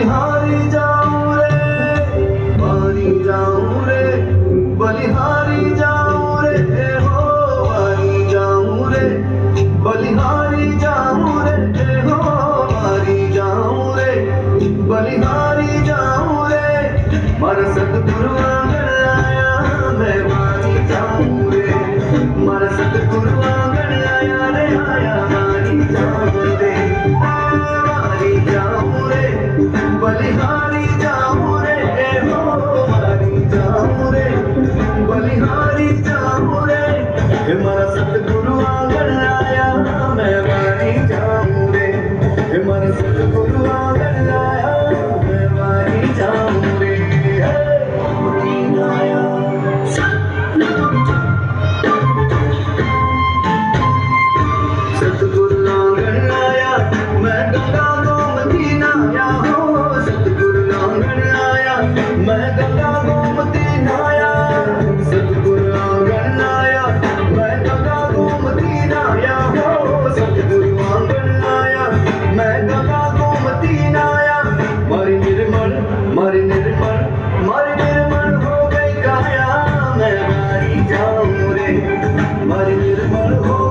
बलिहारी जाऊं रे, वारी जाऊं रे, बलिहारी जाऊं रे, हो वारी जाऊं रे, बलिहारी जाऊं रे, हो वारी जाऊं रे, बलिहारी जाऊं रे, मारा सतगुरु आंगन आया, मैं वारी जाऊं रे, मारा सतगुरु आंगन आया रे, आया वारी जाऊं रे, वारी जाऊं रे, बलिहारी जाऊं रे, हो वारी जाऊं रे, बलिहारी जाऊं रे, हे मारा सतगुरु आंगन आया, मैं वारी जाऊं रे, हे मारा सतगुरु आंगन आया, मैं वारी जाऊं रे, वारी आया। सतगुरु आंगन आया, मैं गंगा गोमती नाया, हो सतगुरु आंगन आया, मैं गंगा गोमती नाया, सतगुरु आंगन आया, मैं गंगा गोमती नाया, हो सतगुरु आंगन आया, मैं गंगा गोमती नाया, मारी निर्मल हो गई काया, मैं वारी जाऊं रे, मारी निर्मल हो